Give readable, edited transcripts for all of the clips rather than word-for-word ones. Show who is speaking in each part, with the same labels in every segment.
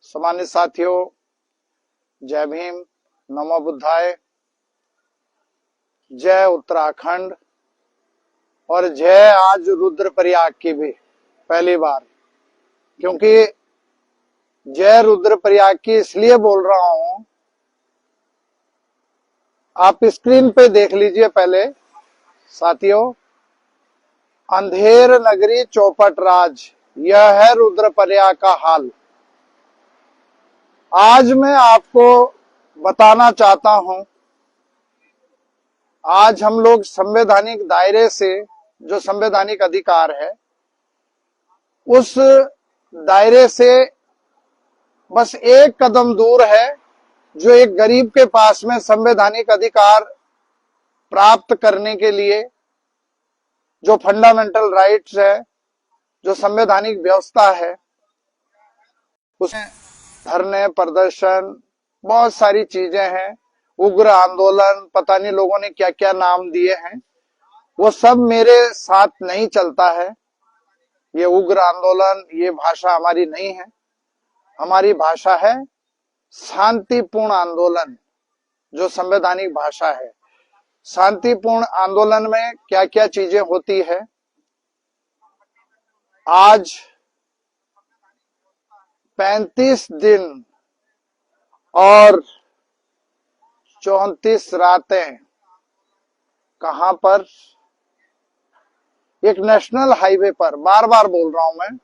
Speaker 1: सम्मानित साथियों, जय भीम, नमो बुद्धाय, जय उत्तराखंड और जय आज रुद्रप्रयाग की भी पहली बार। क्योंकि जय रुद्रप्रयाग की इसलिए बोल रहा हूं, आप स्क्रीन पे देख लीजिए पहले साथियों। अंधेर नगरी चौपट राज, यह है रुद्रप्रयाग का हाल। आज मैं आपको बताना चाहता हूं, आज हम लोग संवैधानिक दायरे से जो संवैधानिक अधिकार है उस दायरे से बस एक कदम दूर है, जो एक गरीब के पास में संवैधानिक अधिकार प्राप्त करने के लिए जो फंडामेंटल राइट्स है, जो संवैधानिक व्यवस्था है, उसमें धरने, प्रदर्शन, बहुत सारी चीजें हैं, उग्र आंदोलन, पता नहीं लोगों ने क्या क्या नाम दिए हैं, वो सब मेरे साथ नहीं चलता है। ये उग्र आंदोलन, ये भाषा हमारी नहीं है। हमारी भाषा है शांतिपूर्ण आंदोलन, जो संवैधानिक भाषा है। शांतिपूर्ण आंदोलन में क्या क्या चीजें होती है। आज 35 दिन और 34 रातें कहां पर? एक नेशनल हाईवे पर, बार बार बोल रहा हूं मैं,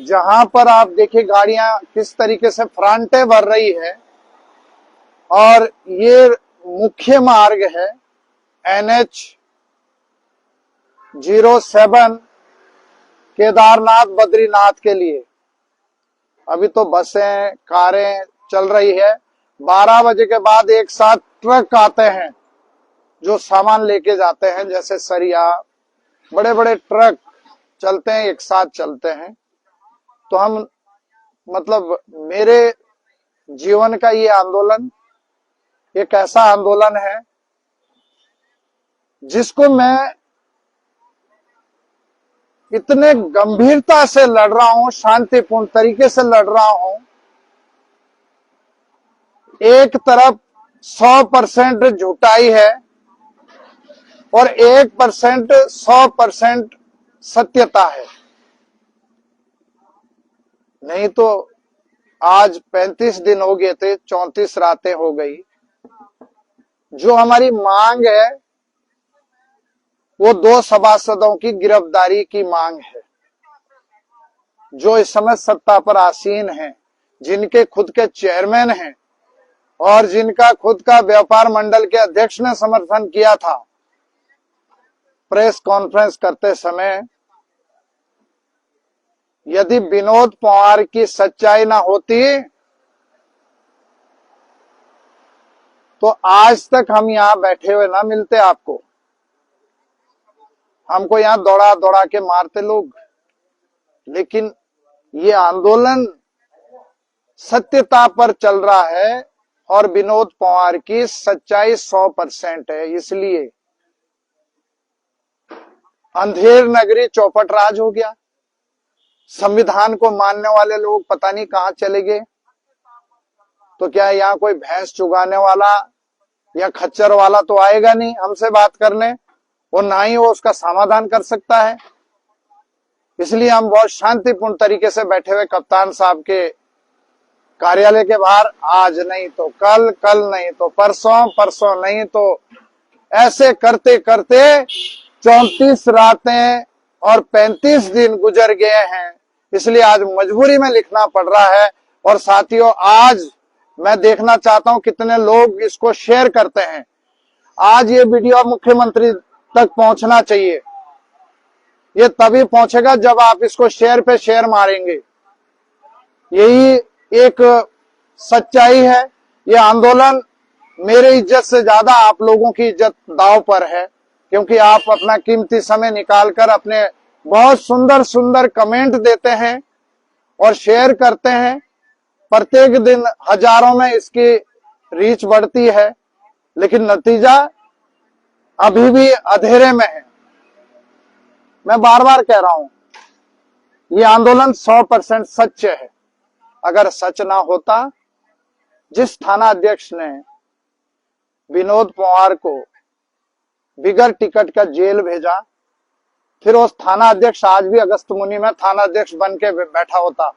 Speaker 1: जहां पर आप देखिए गाड़ियां किस तरीके से फ्रांटे भर रही है। और ये मुख्य मार्ग है NH-07 केदारनाथ बद्रीनाथ के लिए। अभी तो बसें, कारें चल रही है। 12 बजे के बाद एक साथ ट्रक आते हैं जो सामान लेके जाते हैं, जैसे सरिया, बड़े बड़े ट्रक चलते हैं, एक साथ चलते हैं। तो हम मतलब मेरे जीवन का ये आंदोलन एक ऐसा आंदोलन है जिसको मैं इतने गंभीरता से लड़ रहा हूं, शांतिपूर्ण तरीके से लड़ रहा हूं। एक तरफ 100% झूठाई है और 1% 100% सत्यता है। नहीं तो आज 35 दिन हो गए थे, 34 रातें हो गई। जो हमारी मांग है वो 2 सभासदों की गिरफ्तारी की मांग है, जो इस समय सत्ता पर आसीन हैं, जिनके खुद के चेयरमैन हैं और जिनका खुद का व्यापार मंडल के अध्यक्ष ने समर्थन किया था। प्रेस कॉन्फ्रेंस करते समय यदि विनोद पवार की सच्चाई ना होती तो आज तक हम यहां बैठे हुए ना मिलते आपको। हमको यहां दौड़ा दौड़ा के मारते लोग। लेकिन ये आंदोलन सत्यता पर चल रहा है और विनोद पवार की सच्चाई 100% है। इसलिए अंधेर नगरी चौपट राज हो गया। संविधान को मानने वाले लोग पता नहीं कहां चले गए। तो क्या यहाँ कोई भैंस चुगाने वाला या खच्चर वाला तो आएगा नहीं हमसे बात करने, और ना ही वो उसका समाधान कर सकता है। इसलिए हम बहुत शांतिपूर्ण तरीके से बैठे हुए कप्तान साहब के कार्यालय के बाहर, आज नहीं तो कल, कल नहीं तो परसों, परसों नहीं तो, ऐसे करते करते 34 रातें और 35 दिन गुजर गए हैं। इसलिए आज मजबूरी में लिखना पड़ रहा है। और साथियों, आज मैं देखना चाहता हूं कितने लोग इसको शेयर करते हैं। आज ये वीडियो मुख्यमंत्री तक पहुंचना चाहिए। ये तभी पहुंचेगा जब आप इसको शेयर पे शेयर मारेंगे। यही एक सच्चाई है। ये आंदोलन मेरे इज्जत से ज्यादा आप लोगों की इज्जत दांव पर है, क्योंकि आप अपना कीमती समय निकालकर अपने बहुत सुंदर सुंदर कमेंट देते हैं और शेयर करते हैं। प्रत्येक दिन हजारों में इसकी रीच बढ़ती है, लेकिन नतीजा अभी भी अंधेरे में है। मैं बार बार कह रहा हूं, ये आंदोलन 100% सच्चे है अगर सच ना होता, जिस थाना अध्यक्ष ने विनोद पवार को बिगर टिकट का जेल भेजा, फिर उस थाना अध्यक्ष आज भी अगस्त मुनि में थाना अध्यक्ष बन के बैठा होता।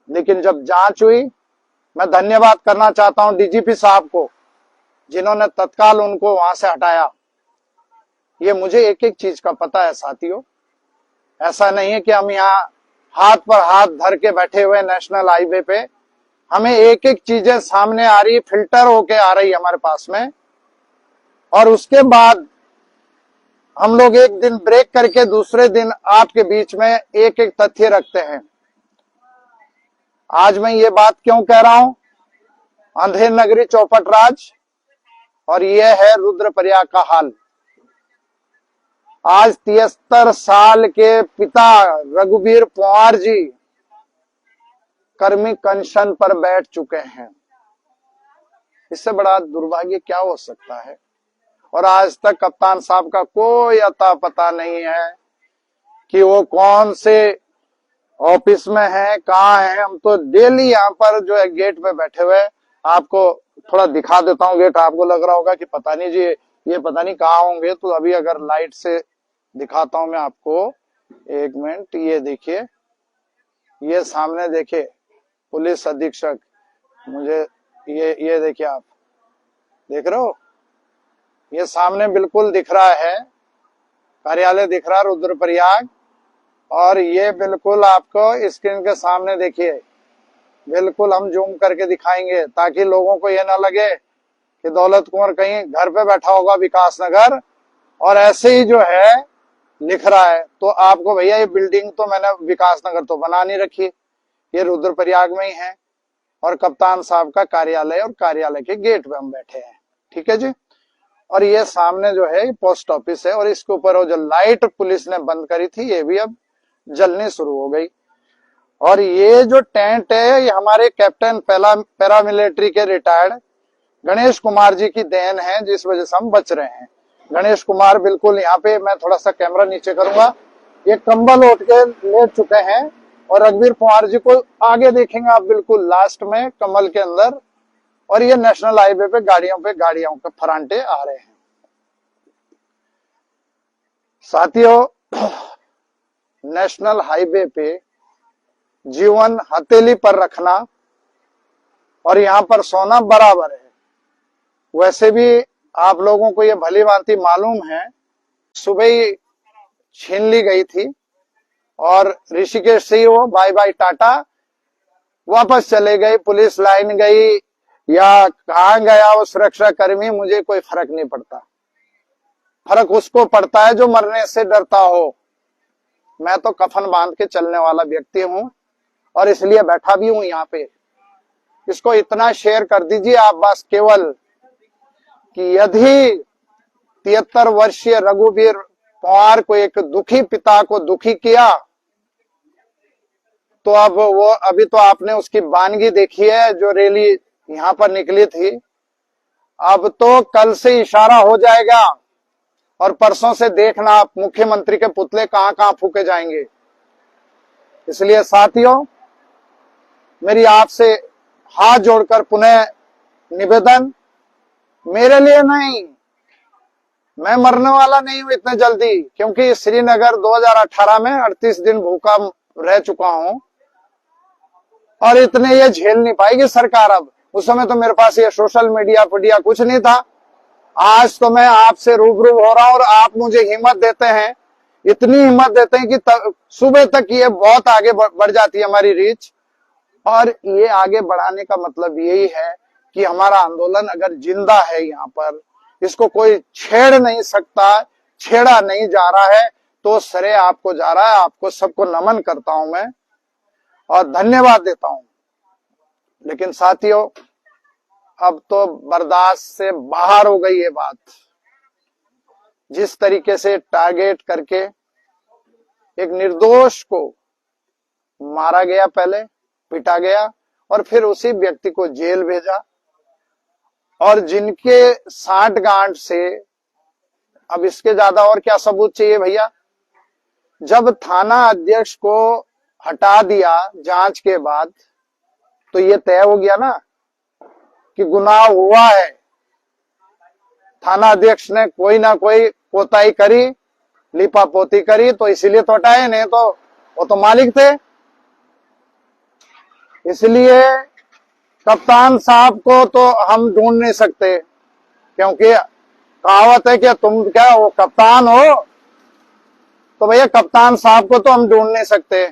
Speaker 1: लेकिन जब जांच हुई, मैं धन्यवाद करना चाहता हूं डीजीपी साहब को, जिन्होंने तत्काल उनको वहां से हटाया। ये मुझे एक एक चीज का पता है साथियों। ऐसा नहीं है कि हम यहाँ हाथ पर हाथ धर के बैठे हुए नेशनल हाईवे पे, हमें एक एक चीजें सामने आ रही, फिल्टर होके आ रही हमारे पास में, और उसके बाद हम लोग एक दिन ब्रेक करके दूसरे दिन आपके बीच में एक एक तथ्य रखते हैं। आज मैं ये बात क्यों कह रहा हूं? अंधेर नगरी चौपट राज और ये है रुद्रप्रयाग का हाल। आज 73 साल के पिता रघुवीर पवार जी कर्मी कनशन पर बैठ चुके हैं। इससे बड़ा दुर्भाग्य क्या हो सकता है? और आज तक कप्तान साहब का कोई अता पता नहीं है कि वो कौन से ऑफिस में है, कहाँ है। हम तो डेली यहाँ पर जो है गेट पे बैठे हुए, आपको थोड़ा दिखा देता हूँ गेट। आपको लग रहा होगा कि पता नहीं जी ये पता नहीं कहाँ होंगे, तो अभी अगर लाइट से दिखाता हूं मैं आपको, एक मिनट। ये देखिए, ये सामने देखिए पुलिस अधीक्षक, मुझे ये देखिए, आप देख रहे हो, ये सामने बिल्कुल दिख रहा है, कार्यालय दिख रहा है रुद्रप्रयाग। और ये बिल्कुल आपको स्क्रीन के सामने देखिए, बिल्कुल हम जूम करके दिखाएंगे ताकि लोगों को ये ना लगे कि दौलत कुंवर कहीं घर पे बैठा होगा विकास नगर और ऐसे ही जो है लिख रहा है। तो आपको भैया ये बिल्डिंग तो मैंने विकास नगर तो बना नहीं रखी, ये रुद्रप्रयाग में ही है, और कप्तान साहब का कार्यालय और कार्यालय के गेट पे हम बैठे हैं। ठीक है जी। और ये सामने जो है पोस्ट ऑफिस है, और इसके ऊपर वो जो लाइट पुलिस ने बंद करी थी ये भी अब जलनी शुरू हो गई। और ये जो टेंट है ये हमारे कैप्टन पैरामिलिट्री के रिटायर्ड गणेश कुमार जी की देन है, जिस वजह से हम बच रहे हैं। गणेश कुमार बिल्कुल यहाँ पे, मैं थोड़ा सा कैमरा नीचे करूंगा, ये कंबल ओढ़ के लेट चुके हैं, और रघुवीर पवार जी को आगे देखेंगे आप बिल्कुल लास्ट में कंबल के अंदर। और ये नेशनल हाईवे पे गाड़ियों के फरांटे आ रहे हैं। साथियों, नेशनल हाईवे पे जीवन हथेली पर रखना और यहाँ पर सोना बराबर है। वैसे भी आप लोगों को ये भली भांति मालूम है, सुबह ही छीन ली गई थी और ऋषिकेश से ही वो बाय बाय टाटा वापस चले गए। पुलिस लाइन गई या कहाँ गया वो सुरक्षा कर्मी, मुझे कोई फर्क नहीं पड़ता। फर्क उसको पड़ता है जो मरने से डरता हो। मैं तो कफन बांध के चलने वाला व्यक्ति हूं और इसलिए बैठा भी हूं यहाँ पे। इसको इतना शेयर कर दीजिए आप बस केवल कि यदि 73 वर्षीय रघुवीर पवार को एक दुखी पिता को दुखी किया, तो अब वो अभी तो आपने उसकी वानगी देखी है जो रैली यहाँ पर निकली थी। अब तो कल से इशारा हो जाएगा और परसों से देखना आप मुख्यमंत्री के पुतले कहां कहां फूके जाएंगे। इसलिए साथियों, मेरी आपसे हाथ जोड़कर पुनः निवेदन, मेरे लिए नहीं, मैं मरने वाला नहीं हूं इतने जल्दी, क्योंकि श्रीनगर 2018 में 38 दिन भूखा रह चुका हूं और इतने ये झेल नहीं पाएगी सरकार। अब उस समय तो मेरे पास ये सोशल मीडिया कुछ नहीं था। आज तो मैं आपसे रूबरू हो रहा हूं और आप मुझे हिम्मत देते हैं, इतनी हिम्मत देते हैं कि सुबह तक ये बहुत आगे बढ़ जाती है हमारी रीच। और ये आगे बढ़ाने का मतलब यही है कि हमारा आंदोलन अगर जिंदा है यहाँ पर, इसको कोई छेड़ नहीं सकता, छेड़ा नहीं जा रहा है, तो श्रेय आपको जा रहा है। आपको सबको नमन करता हूं मैं और धन्यवाद देता हूं। लेकिन साथियों, अब तो बर्दाश्त से बाहर हो गई ये बात। जिस तरीके से टारगेट करके एक निर्दोष को मारा गया, पहले पिटा गया और फिर उसी व्यक्ति को जेल भेजा, और जिनके साठ गांठ से, अब इसके ज्यादा और क्या सबूत चाहिए भैया? जब थाना अध्यक्ष को हटा दिया जांच के बाद, तो ये तय हो गया ना कि गुनाह हुआ है। थाना अध्यक्ष ने कोई ना कोई कोताही करी, लिपापोती करी, तो इसीलिए तो हटाए, नहीं तो वो तो मालिक थे। इसलिए कप्तान साहब को तो हम ढूंढ नहीं सकते, क्योंकि कहावत है कि तुम क्या हो, कप्तान हो, तो भैया कप्तान साहब को तो हम ढूंढ नहीं सकते।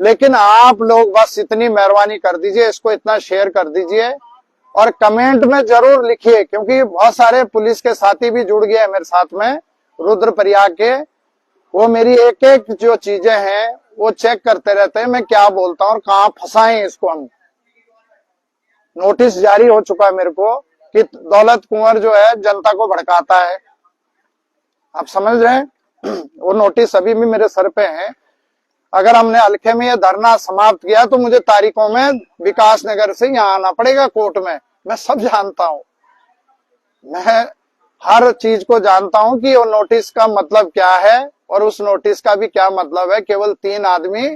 Speaker 1: लेकिन आप लोग बस इतनी मेहरबानी कर दीजिए, इसको इतना शेयर कर दीजिए और कमेंट में जरूर लिखिए, क्योंकि बहुत सारे पुलिस के साथी भी जुड़ गए मेरे साथ में रुद्रप्रयाग के। वो मेरी एक एक जो चीजें हैं वो चेक करते रहते हैं, मैं क्या बोलता हूँ और कहाँ फंसाएं इसको हम। नोटिस जारी हो चुका है मेरे को कि दौलत कुंवर जो है जनता को भड़काता है, आप समझ रहे हैं। वो नोटिस अभी भी मेरे सर पे है। अगर हमने हल्के में ये धरना समाप्त किया तो मुझे तारीखों में विकास नगर से यहाँ आना पड़ेगा कोर्ट में। मैं सब जानता हूँ, मैं हर चीज को जानता हूँ कि वो नोटिस का मतलब क्या है और उस नोटिस का भी क्या मतलब है। केवल 3 आदमी,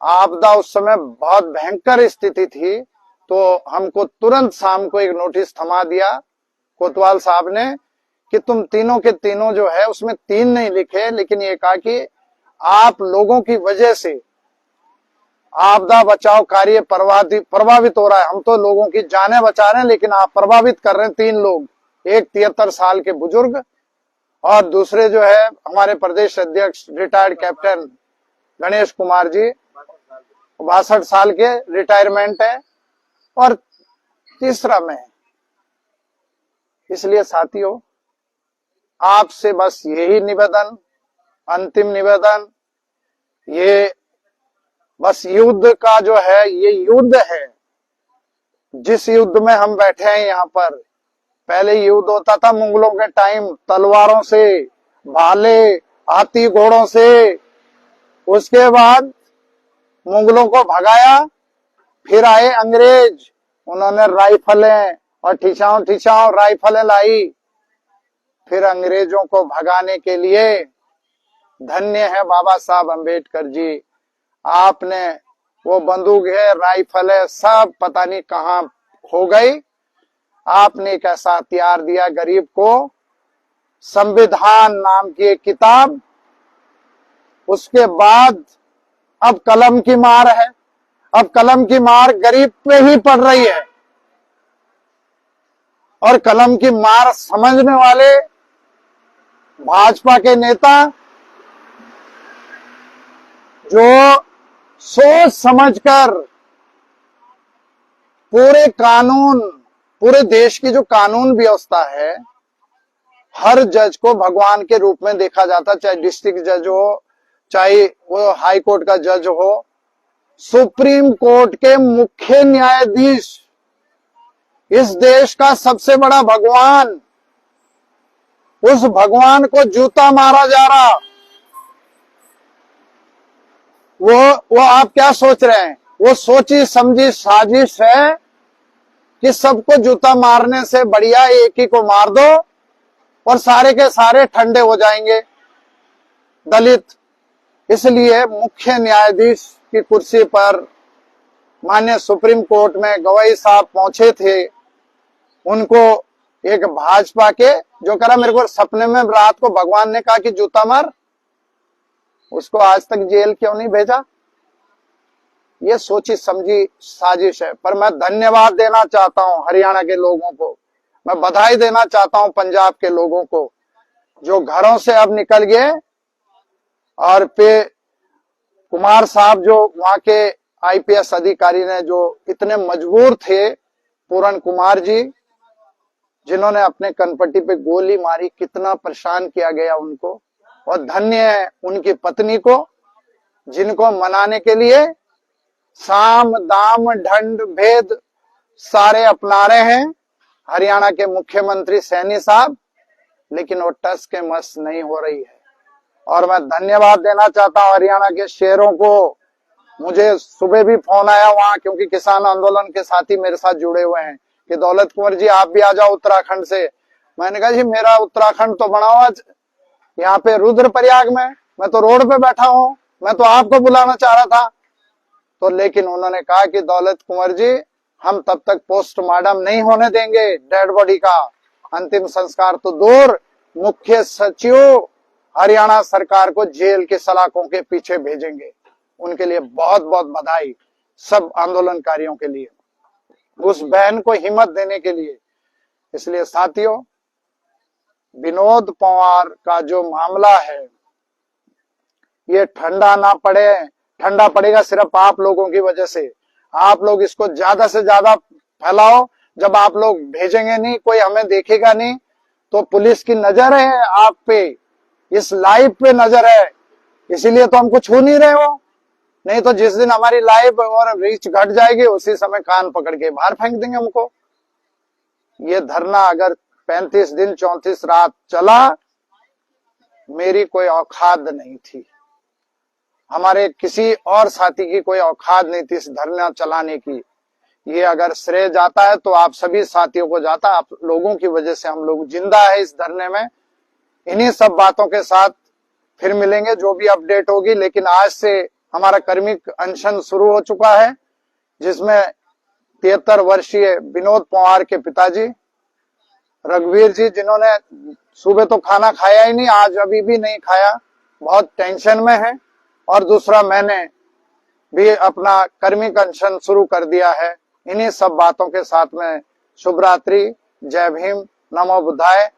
Speaker 1: आपदा उस समय बहुत भयंकर स्थिति थी, तो हमको तुरंत शाम को एक नोटिस थमा दिया कोतवाल साहब ने कि तुम तीनों के तीनों जो है, उसमें 3 नहीं लिखे, लेकिन ये कहा कि आप लोगों की वजह से आपदा बचाव कार्य प्रभावित हो रहा है। हम तो लोगों की जानें बचा रहे हैं, लेकिन आप प्रभावित कर रहे हैं 3 लोग, एक 73 साल के बुजुर्ग और दूसरे जो है हमारे प्रदेश अध्यक्ष रिटायर्ड कैप्टन गणेश कुमार जी, 62 साल के रिटायरमेंट है, और तीसरा मैं। इसलिए साथियों, आपसे बस यही निवेदन, अंतिम निवेदन, ये बस युद्ध का जो है, ये युद्ध है जिस युद्ध में हम बैठे हैं यहाँ पर। पहले युद्ध होता था मुगलों के टाइम, तलवारों से, भाले, हाथी घोड़ों से। उसके बाद मुगलों को भगाया, फिर आए अंग्रेज, उन्होंने राइफलें और ठिसाओं राइफलें लाई। फिर अंग्रेजों को भगाने के लिए धन्य है बाबा साहब अम्बेडकर जी, आपने वो बंदूक है, राइफल है, सब पता नहीं कहां खो गई। आपने एक ऐसा हथियार दिया गरीब को, संविधान नाम की एक किताब। उसके बाद अब कलम की मार है, अब कलम की मार गरीब पे ही पड़ रही है, और कलम की मार समझने वाले भाजपा के नेता जो सोच समझकर पूरे कानून, पूरे देश की जो कानून व्यवस्था है, हर जज को भगवान के रूप में देखा जाता, चाहे डिस्ट्रिक्ट जज हो, चाहे वो हाई कोर्ट का जज हो, सुप्रीम कोर्ट के मुख्य न्यायाधीश, इस देश का सबसे बड़ा भगवान, उस भगवान को जूता मारा जा रहा। वो आप क्या सोच रहे हैं? वो सोची समझी साजिश है कि सबको जूता मारने से बढ़िया एक ही को मार दो और सारे के सारे ठंडे हो जाएंगे दलित। इसलिए मुख्य न्यायाधीश की कुर्सी पर माननीय सुप्रीम कोर्ट में गवाई साहब पहुंचे थे। उनको एक भाजपा के जो करा, मेरे को सपने में रात को भगवान ने कहा कि जूता मार, उसको आज तक जेल क्यों नहीं भेजा? ये सोची समझी साजिश है। पर मैं धन्यवाद देना चाहता हूं हरियाणा के लोगों को, मैं बधाई देना चाहता हूं पंजाब के लोगों को, जो घरों से अब निकल गए। और पे कुमार साहब जो वहां के आईपीएस अधिकारी ने, जो इतने मजबूर थे, पूरन कुमार जी, जिन्होंने अपने कनपट्टी पे गोली मारी, कितना परेशान किया गया उनको। और धन्य है उनकी पत्नी को, जिनको मनाने के लिए साम दाम दंड भेद सारे अपना रहे हैं हरियाणा के मुख्यमंत्री सैनी साहब, लेकिन वो टस के मस नहीं हो रही है। और मैं धन्यवाद देना चाहता हूं हरियाणा के शेरों को। मुझे सुबह भी फोन आया वहां, क्योंकि किसान आंदोलन के साथी मेरे साथ जुड़े हुए हैं, कि दौलत कुंवर जी आप भी आ जाओ उत्तराखंड से। मैंने कहा जी मेरा उत्तराखंड तो बना हुआ यहाँ पे रुद्रप्रयाग में, मैं तो रोड पे बैठा हूँ, मैं तो आपको बुलाना चाह रहा था। तो लेकिन उन्होंने कहा कि दौलत कुंवर जी, हम तब तक पोस्टमार्टम नहीं होने देंगे डेड बॉडी का, अंतिम संस्कार तो दूर, मुख्य सचिव हरियाणा सरकार को जेल के सलाखों के पीछे भेजेंगे। उनके लिए बहुत बहुत बधाई, सब आंदोलनकारियों के लिए, उस बहन को हिम्मत देने के लिए। इसलिए साथियों, विनोद पंवार का जो मामला है, ये ठंडा ना पड़े, ठंडा पड़ेगा सिर्फ आप लोगों की वजह से। आप लोग इसको ज्यादा से ज्यादा फैलाओ। जब आप लोग भेजेंगे नहीं, कोई हमें देखेगा नहीं, तो पुलिस की नजर है आप पे, इस लाइव पे नजर है, इसीलिए तो हमको छू नहीं रहे हो। नहीं तो जिस दिन हमारी लाइव और रीच घट जाएगी, उसी समय कान पकड़ के बाहर फेंक देंगे हमको। ये धरना अगर 35 दिन 34 रात चला, मेरी कोई औकात नहीं थी, हमारे किसी और साथी की कोई औकात नहीं थी इस धरना चलाने की। ये अगर श्रेय जाता है तो आप सभी साथियों को जाता, आप लोगों की वजह से हम लोग जिंदा है इस धरने में। इन्हीं सब बातों के साथ फिर मिलेंगे, जो भी अपडेट होगी। लेकिन आज से हमारा कार्मिक अनशन शुरू हो चुका है, जिसमें 73 वर्षीय विनोद पंवार के पिताजी रघुवीर जी, जिन्होंने सुबह तो खाना खाया ही नहीं, आज अभी भी नहीं खाया, बहुत टेंशन में है। और दूसरा, मैंने भी अपना कार्मिक अनशन शुरू कर दिया है। इन्हीं सब बातों के साथ में शुभ रात्रि, जय भीम, नमो बुद्धाय।